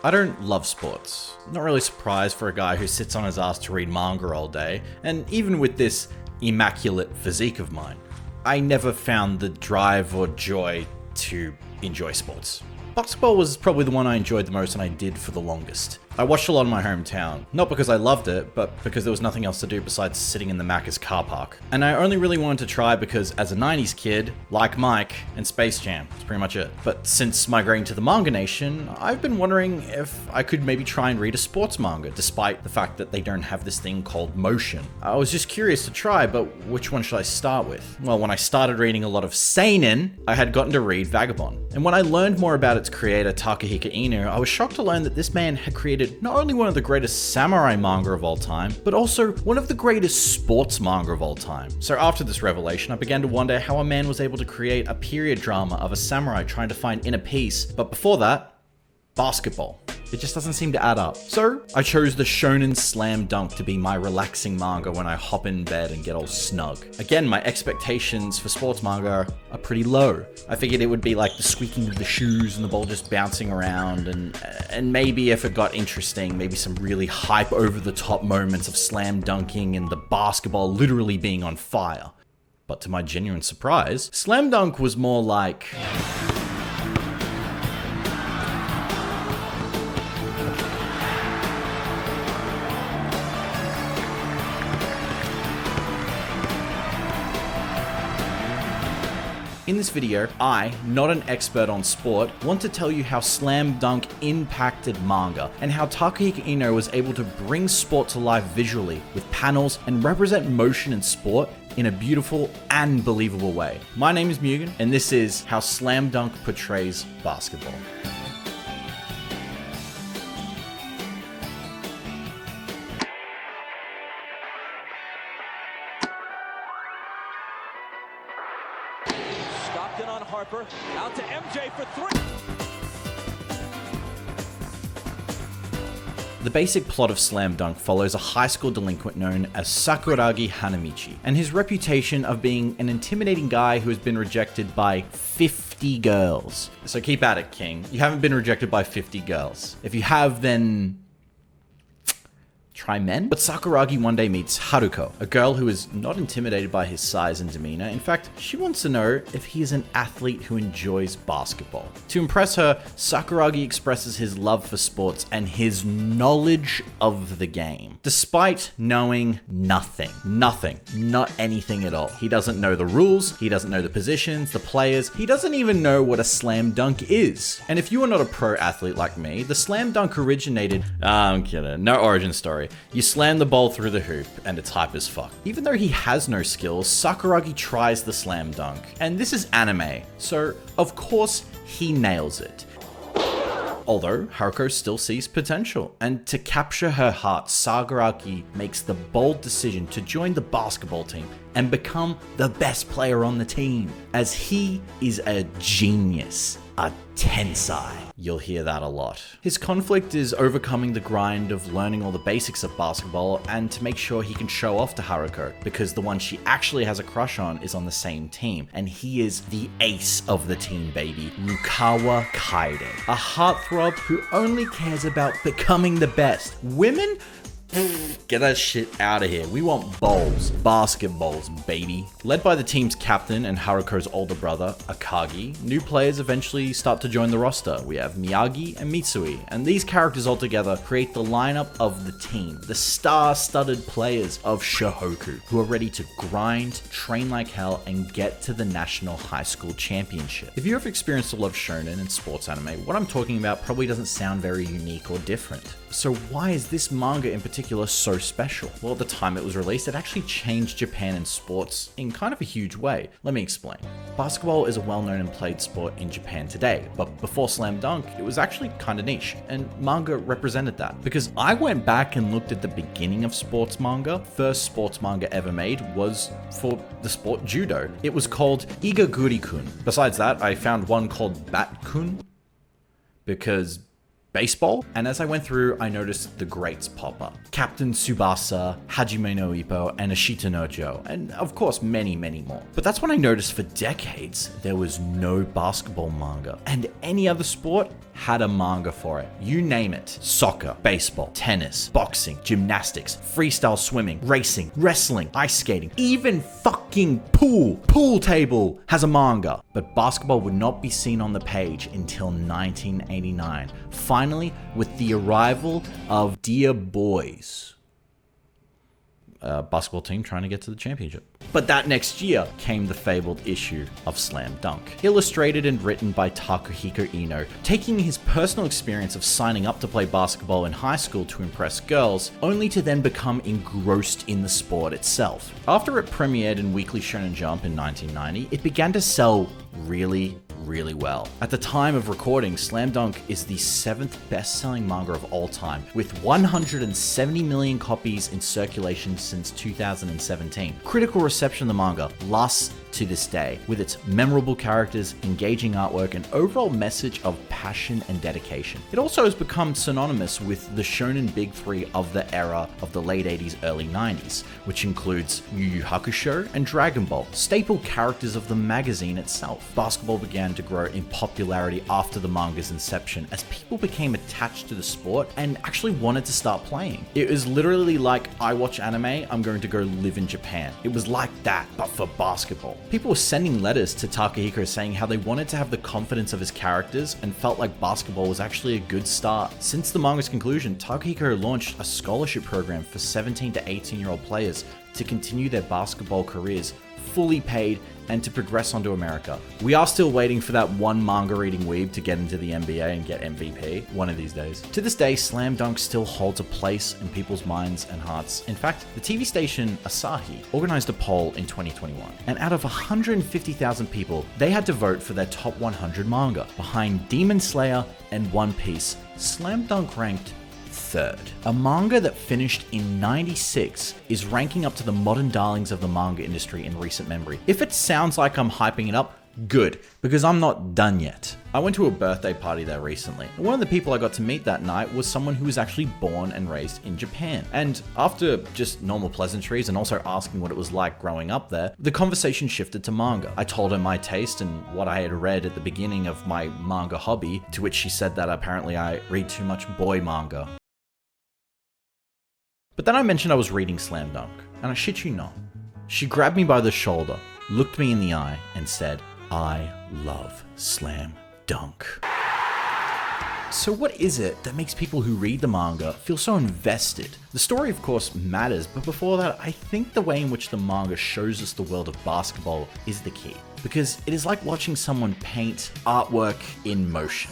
I don't love sports. Not really surprised for a guy who sits on his ass to read manga all day, and even with this immaculate physique of mine, I never found the drive or joy to enjoy sports. Basketball was probably the one I enjoyed the most and I did for the longest. I watched a lot in my hometown, not because I loved it, but because there was nothing else to do besides sitting in the Macca's car park. And I only really wanted to try because as a 90s kid, like Mike and Space Jam, that's pretty much it. But since migrating to the Manga Nation, I've been wondering if I could maybe try and read a sports manga, despite the fact that they don't have this thing called motion. I was just curious to try, but which one should I start with? Well, when I started reading a lot of seinen, I had gotten to read Vagabond. And when I learned more about its creator, Takahiko Ino, I was shocked to learn that this man had created not only one of the greatest samurai manga of all time, but also one of the greatest sports manga of all time. So after this revelation, I began to wonder how a man was able to create a period drama of a samurai trying to find inner peace, but before that, basketball. It just doesn't seem to add up. So I chose the Shonen Slam Dunk to be my relaxing manga when I hop in bed and get all snug. Again, my expectations for sports manga are pretty low. I figured it would be like the squeaking of the shoes and the ball just bouncing around, and maybe if it got interesting, maybe some really hype over the top moments of slam dunking and the basketball literally being on fire. But to my genuine surprise, Slam Dunk was more like... In this video, I, not an expert on sport, want to tell you how Slam Dunk impacted manga, and how Takahiko Ino was able to bring sport to life visually with panels and represent motion and sport in a beautiful and believable way. My name is Mugen, and this is how Slam Dunk portrays basketball. Stockton on Harper, out to MJ for three. The basic plot of Slam Dunk follows a high school delinquent known as Sakuragi Hanamichi, and his reputation of being an intimidating guy who has been rejected by 50 girls. So keep at it, King. You haven't been rejected by 50 girls. If you have, then... try men? But Sakuragi one day meets Haruko, a girl who is not intimidated by his size and demeanor. In fact, she wants to know if he is an athlete who enjoys basketball. To impress her, Sakuragi expresses his love for sports and his knowledge of the game. Despite knowing nothing, not anything at all. He doesn't know the rules, he doesn't know the positions, the players, he doesn't even know what a slam dunk is. And if you are not a pro athlete like me, the slam dunk originated... I'm kidding, no origin story. You slam the ball through the hoop, and it's hype as fuck. Even though he has no skills, Sakuragi tries the slam dunk. And this is anime, so of course he nails it. Although, Haruko still sees potential, and to capture her heart, Sakuragi makes the bold decision to join the basketball team and become the best player on the team, as he is a genius, a tensai. You'll hear that a lot. His conflict is overcoming the grind of learning all the basics of basketball and to make sure he can show off to Haruko, because the one she actually has a crush on is on the same team, and he is the ace of the team, baby, Rukawa Kaede, a heartthrob who only cares about becoming the best. Women? Get that shit out of here. We want bowls. Basketballs, baby. Led by the team's captain and Haruko's older brother, Akagi, new players eventually start to join the roster. We have Miyagi and Mitsui, and these characters all together create the lineup of the team, the star-studded players of Shohoku, who are ready to grind, train like hell, and get to the National High School Championship. If you have experienced a lot of shonen and sports anime, what I'm talking about probably doesn't sound very unique or different. So why is this manga in particular so special? Well, at the time it was released, it actually changed Japan and sports in kind of a huge way. Let me explain. Basketball is a well-known and played sport in Japan today, but before Slam Dunk, it was actually kind of niche, and manga represented that. Because I went back and looked at the beginning of sports manga. First sports manga ever made was for the sport judo. It was called Igaguri-kun. Besides that, I found one called Bat-kun, because baseball. And as I went through, I noticed the greats pop up. Captain Tsubasa, Hajime no Ippo, and Ashita no Joe, and of course many, many more. But that's when I noticed for decades, there was no basketball manga. And any other sport had a manga for it. You name it. Soccer, baseball, tennis, boxing, gymnastics, freestyle swimming, racing, wrestling, ice skating, even fucking pool table has a manga. But basketball would not be seen on the page until 1989. Finally, with the arrival of Dear Boys, a basketball team trying to get to the championship. But that next year came the fabled issue of Slam Dunk, illustrated and written by Takahiko Ino, taking his personal experience of signing up to play basketball in high school to impress girls, only to then become engrossed in the sport itself. After it premiered in Weekly Shonen Jump in 1990, it began to sell really well. At the time of recording, Slam Dunk is the 7th best-selling manga of all time, with 170 million copies in circulation since 2017. Critical reception of the manga lasts to this day, with its memorable characters, engaging artwork, and overall message of passion and dedication. It also has become synonymous with the shonen big three of the era of the late 80s, early 90s, which includes Yu Yu Hakusho and Dragon Ball, staple characters of the magazine itself. Basketball began to grow in popularity after the manga's inception, as people became attached to the sport and actually wanted to start playing. It was literally like, I watch anime, I'm going to go live in Japan. It was like that, but for basketball. People were sending letters to Takahiko saying how they wanted to have the confidence of his characters and felt like basketball was actually a good start. Since the manga's conclusion, Takahiko launched a scholarship program for 17 to 18-year-old players to continue their basketball careers, fully paid, and to progress onto America. We are still waiting for that one manga reading weeb to get into the NBA and get MVP one of these days. To this day, Slam Dunk still holds a place in people's minds and hearts. In fact, the TV station Asahi organized a poll in 2021, and out of 150,000 people, they had to vote for their top 100 manga. Behind Demon Slayer and One Piece, Slam Dunk ranked third. A manga that finished in 96 is ranking up to the modern darlings of the manga industry in recent memory. If it sounds like I'm hyping it up, good, because I'm not done yet. I went to a birthday party there recently, and one of the people I got to meet that night was someone who was actually born and raised in Japan. And after just normal pleasantries and also asking what it was like growing up there, the conversation shifted to manga. I told her my taste and what I had read at the beginning of my manga hobby, to which she said that apparently I read too much boy manga. But then I mentioned I was reading Slam Dunk, and I shit you not. She grabbed me by the shoulder, looked me in the eye, and said, "I love Slam Dunk." So what is it that makes people who read the manga feel so invested? The story of course matters, but before that, I think the way in which the manga shows us the world of basketball is the key. Because it is like watching someone paint artwork in motion.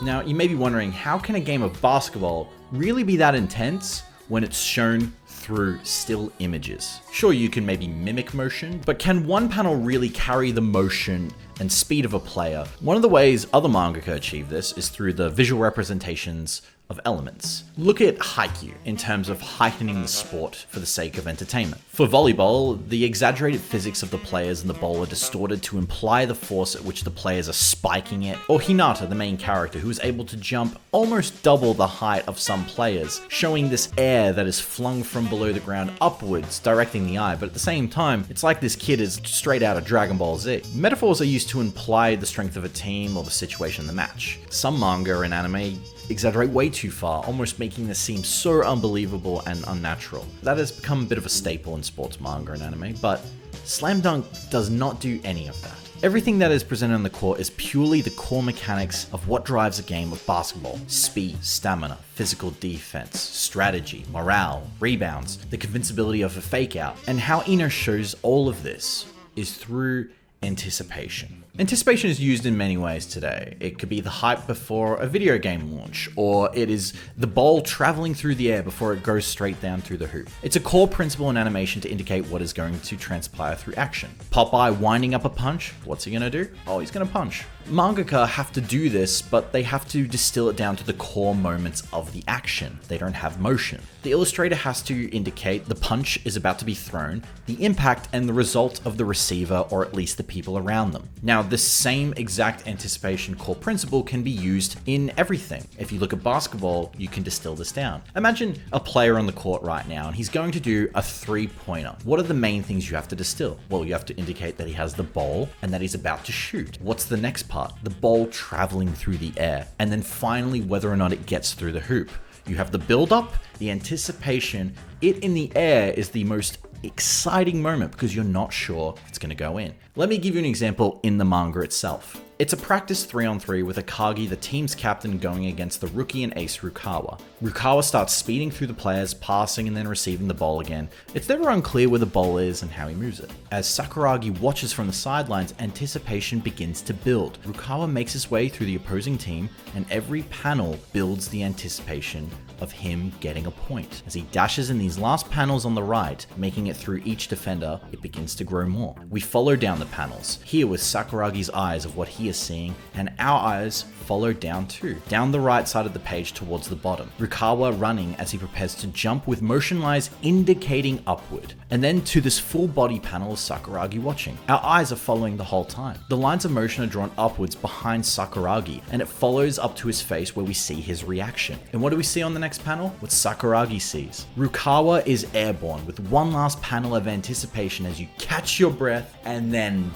Now, you may be wondering, how can a game of basketball really be that intense when it's shown through still images? Sure, you can maybe mimic motion, but can one panel really carry the motion and speed of a player? One of the ways other mangaka achieve this is through the visual representations of elements. Look at Haikyuu in terms of heightening the sport for the sake of entertainment. For volleyball, the exaggerated physics of the players and the ball are distorted to imply the force at which the players are spiking it. Or Hinata, the main character, who is able to jump almost double the height of some players, showing this air that is flung from below the ground upwards, directing the eye, but at the same time, it's like this kid is straight out of Dragon Ball Z. Metaphors are used to imply the strength of a team or the situation in the match. Some manga and anime exaggerate way too far, almost making this seem so unbelievable and unnatural. That has become a bit of a staple in sports manga and anime, but Slam Dunk does not do any of that. Everything that is presented on the court is purely the core mechanics of what drives a game of basketball. Speed, stamina, physical defense, strategy, morale, rebounds, the convincibility of a fake out. And how Ino shows all of this is through anticipation. Anticipation is used in many ways today. It could be the hype before a video game launch, or it is the ball traveling through the air before it goes straight down through the hoop. It's a core principle in animation to indicate what is going to transpire through action. Popeye winding up a punch, what's he gonna do? Oh, he's gonna punch. Mangaka have to do this, but they have to distill it down to the core moments of the action. They don't have motion. The illustrator has to indicate the punch is about to be thrown, the impact, and the result of the receiver, or at least the people around them. Now, this same exact anticipation core principle can be used in everything. If you look at basketball, you can distill this down. Imagine a player on the court right now, and he's going to do a three-pointer. What are the main things you have to distill? Well, you have to indicate that he has the ball and that he's about to shoot. What's the next part? The ball traveling through the air, and then finally whether or not it gets through the hoop. You have the build-up, the anticipation. It in the air is the most exciting moment because you're not sure if it's going to go in. Let me give you an example in the manga itself. It's a practice 3-on-3 with Akagi, the team's captain, going against the rookie and ace Rukawa. Rukawa starts speeding through the players, passing and then receiving the ball again. It's never unclear where the ball is and how he moves it. As Sakuragi watches from the sidelines, anticipation begins to build. Rukawa makes his way through the opposing team, and every panel builds the anticipation of him getting a point. As he dashes in these last panels on the right, making it through each defender, it begins to grow more. We follow down the panels, here with Sakuragi's eyes of what he is seeing, and our eyes follow down too, down the right side of the page towards the bottom. Rukawa running as he prepares to jump with motion lines indicating upward, and then to this full body panel of Sakuragi watching. Our eyes are following the whole time. The lines of motion are drawn upwards behind Sakuragi, and it follows up to his face where we see his reaction. And what do we see on the next panel? What Sakuragi sees. Rukawa is airborne with one last panel of anticipation as you catch your breath and then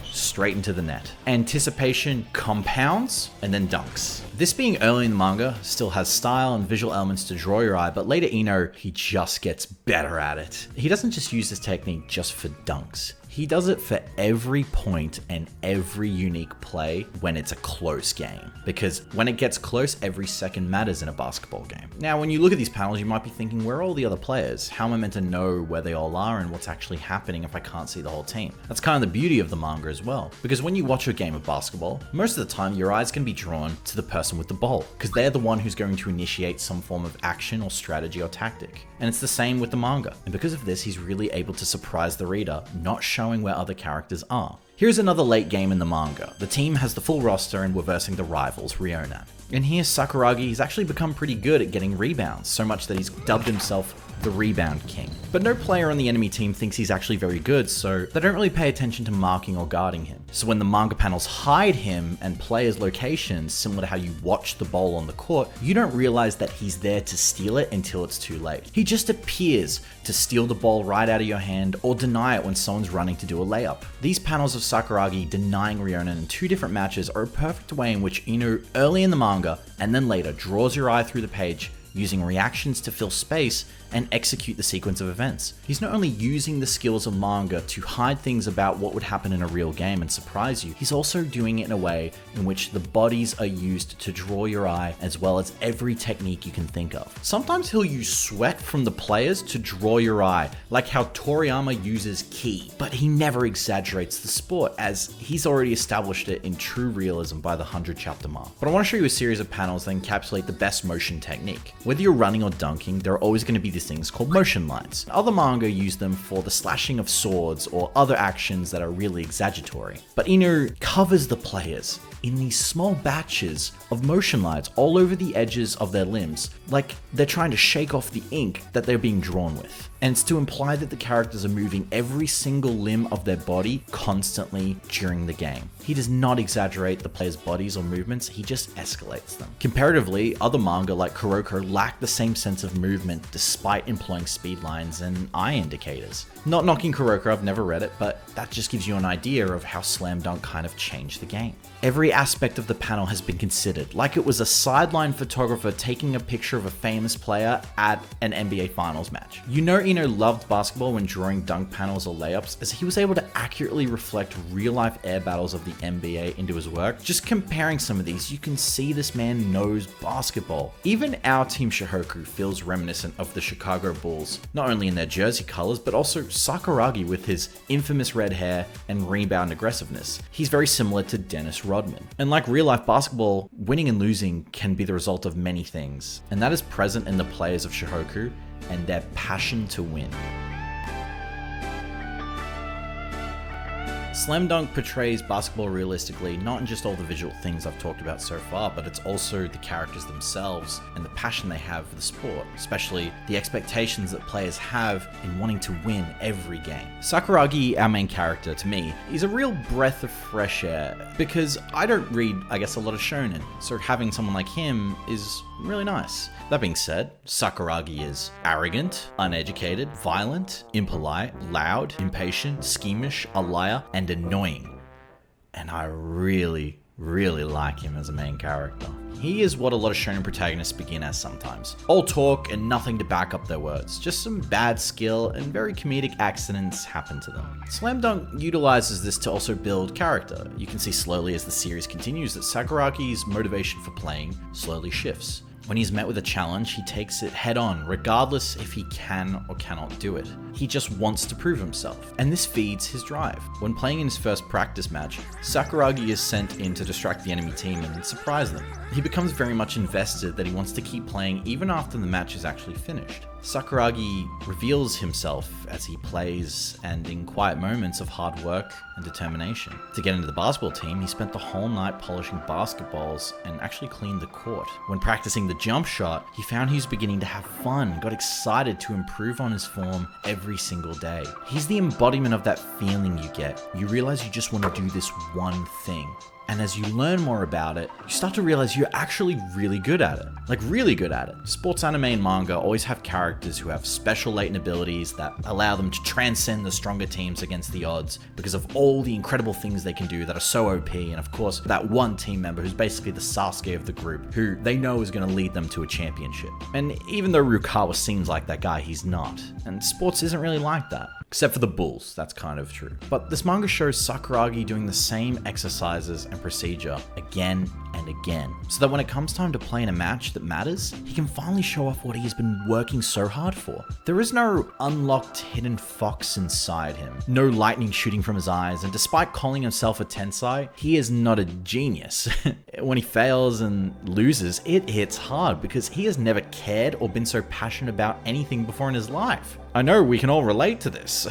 straight into the net. Anticipation compounds and then dunks. This being early in the manga still has style and visual elements to draw your eye, but later Ino, he just gets better at it. He doesn't just use this technique just for dunks. He does it for every point and every unique play when it's a close game. Because when it gets close, every second matters in a basketball game. Now, when you look at these panels, you might be thinking, where are all the other players? How am I meant to know where they all are and what's actually happening if I can't see the whole team? That's kind of the beauty of the manga as well. Because when you watch a game of basketball, most of the time your eyes can be drawn to the person with the ball, because they're the one who's going to initiate some form of action or strategy or tactic. And it's the same with the manga. And because of this, he's really able to surprise the reader, not showing where other characters are. Here's another late game in the manga. The team has the full roster and we're versing the rivals, Ryonan. And here Sakuragi, he's actually become pretty good at getting rebounds, so much that he's dubbed himself the Rebound King. But no player on the enemy team thinks he's actually very good, so they don't really pay attention to marking or guarding him. So when the manga panels hide him and players' locations, similar to how you watch the ball on the court, you don't realize that he's there to steal it until it's too late. He just appears to steal the ball right out of your hand or deny it when someone's running to do a layup. These panels of Sakuragi denying Ryonan in two different matches are a perfect way in which Ino, early in the manga and then later, draws your eye through the page using reactions to fill space and execute the sequence of events. He's not only using the skills of manga to hide things about what would happen in a real game and surprise you, he's also doing it in a way in which the bodies are used to draw your eye, as well as every technique you can think of. Sometimes he'll use sweat from the players to draw your eye, like how Toriyama uses ki, but he never exaggerates the sport, as he's already established it in true realism by the 100 chapter mark. But I want to show you a series of panels that encapsulate the best motion technique. Whether you're running or dunking, there are always going to be these things called motion lines. Other manga use them for the slashing of swords or other actions that are really exaggeratory. But Ino covers the players in these small batches of motion lines all over the edges of their limbs, like they're trying to shake off the ink that they're being drawn with. And it's to imply that the characters are moving every single limb of their body constantly during the game. He does not exaggerate the players' bodies or movements, he just escalates them. Comparatively, other manga like Kuroko lack the same sense of movement despite employing speed lines and eye indicators. Not knocking Kuroko, I've never read it, but that just gives you an idea of how Slam Dunk kind of changed the game. Every aspect of the panel has been considered, like it was a sideline photographer taking a picture of a famous player at an NBA Finals match. You know Ino loved basketball when drawing dunk panels or layups, as he was able to accurately reflect real-life air battles of the NBA into his work. Just comparing some of these, you can see this man knows basketball. Even our team Shohoku feels reminiscent of the Chicago Bulls, not only in their jersey colors, but also Sakuragi with his infamous red hair and rebound aggressiveness. He's very similar to Dennis Rodman. And like real-life basketball, winning and losing can be the result of many things, and that is present in the players of Shohoku and their passion to win. Slam Dunk portrays basketball realistically, not in just all the visual things I've talked about so far, but it's also the characters themselves and the passion they have for the sport, especially the expectations that players have in wanting to win every game. Sakuragi, our main character, to me, is a real breath of fresh air, because I don't read, I guess, a lot of shonen, so having someone like him is really nice. That being said, Sakuragi is arrogant, uneducated, violent, impolite, loud, impatient, schemish, a liar, and annoying. And I really like him as a main character. He is what a lot of shonen protagonists begin as sometimes. All talk and nothing to back up their words. Just some bad skill and very comedic accidents happen to them. Slam Dunk utilizes this to also build character. You can see slowly as the series continues that Sakuragi's motivation for playing slowly shifts. When he's met with a challenge, he takes it head on, regardless if he can or cannot do it. He just wants to prove himself, and this feeds his drive. When playing in his first practice match, Sakuragi is sent in to distract the enemy team and surprise them. He becomes very much invested that he wants to keep playing even after the match is actually finished. Sakuragi reveals himself as he plays and in quiet moments of hard work and determination. To get into the basketball team, he spent the whole night polishing basketballs and actually cleaned the court. When practicing the jump shot, he found he was beginning to have fun, got excited to improve on his form every single day. He's the embodiment of that feeling you get. You realize you just want to do this one thing. And as you learn more about it, you start to realize you're actually really good at it. Like, really good at it. Sports anime and manga always have characters who have special latent abilities that allow them to transcend the stronger teams against the odds because of all the incredible things they can do that are so OP. And of course, that one team member who's basically the Sasuke of the group, who they know is going to lead them to a championship. And even though Rukawa seems like that guy, he's not. And sports isn't really like that. Except for the Bulls, that's kind of true. But this manga shows Sakuragi doing the same exercises and procedure again and again, so that when it comes time to play in a match that matters, he can finally show off what he has been working so hard for. There is no unlocked hidden fox inside him, no lightning shooting from his eyes, and despite calling himself a tensei, he is not a genius. When he fails and loses, it hits hard because he has never cared or been so passionate about anything before in his life. I know we can all relate to this.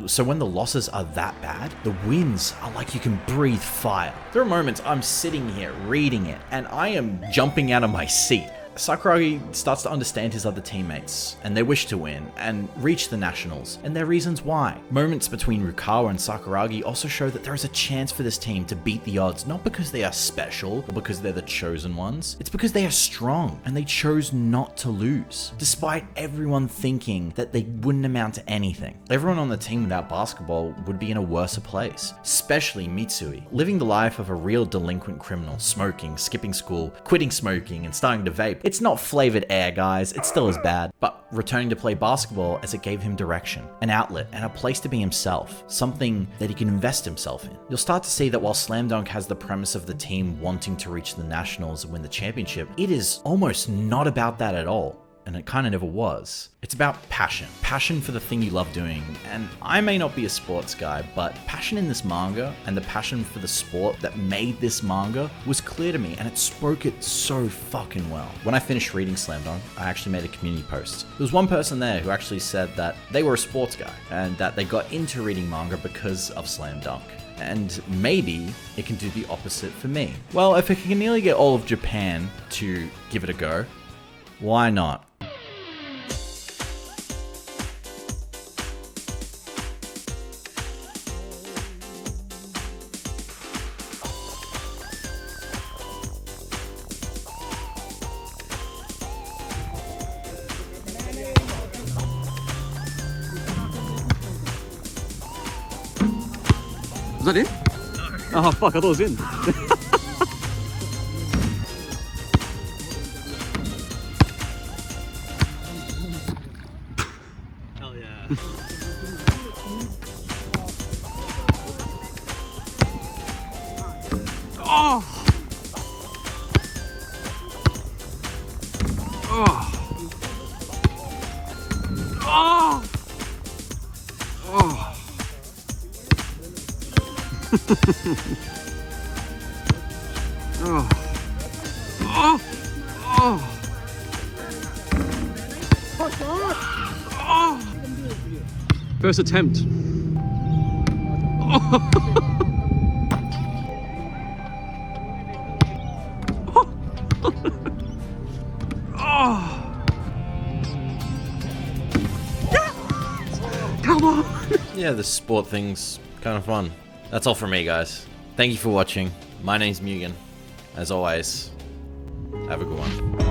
So when the losses are that bad, the wins are like you can breathe fire. There are moments I'm sitting here reading it and I am jumping out of my seat. Sakuragi starts to understand his other teammates and their wish to win and reach the nationals and their reasons why. Moments between Rukawa and Sakuragi also show that there is a chance for this team to beat the odds, not because they are special or because they're the chosen ones. It's because they are strong and they chose not to lose, despite everyone thinking that they wouldn't amount to anything. Everyone on the team without basketball would be in a worse place, especially Mitsui, living the life of a real delinquent criminal, smoking, skipping school, quitting smoking, and starting to vape. It's not flavored air, guys, it's still as bad, but returning to play basketball as it gave him direction, an outlet, and a place to be himself, something that he can invest himself in. You'll start to see that while Slam Dunk has the premise of the team wanting to reach the nationals and win the championship, it is almost not about that at all. And it kind of never was. It's about passion. Passion for the thing you love doing. And I may not be a sports guy, but passion in this manga and the passion for the sport that made this manga was clear to me, and it spoke it so fucking well. When I finished reading Slam Dunk, I actually made a community post. There was one person there who actually said that they were a sports guy and that they got into reading manga because of Slam Dunk. And maybe it can do the opposite for me. Well, if it can nearly get all of Japan to give it a go, why not? Was that in? Oh fuck, I thought it was in. Hell yeah. Oh! Oh! Oh! Oh! Oh. Oh. Oh. Oh. First attempt. Come on. Yeah, the sport thing's kind of fun. That's all from me, guys. Thank you for watching. My name's Mugen. As always, have a good one.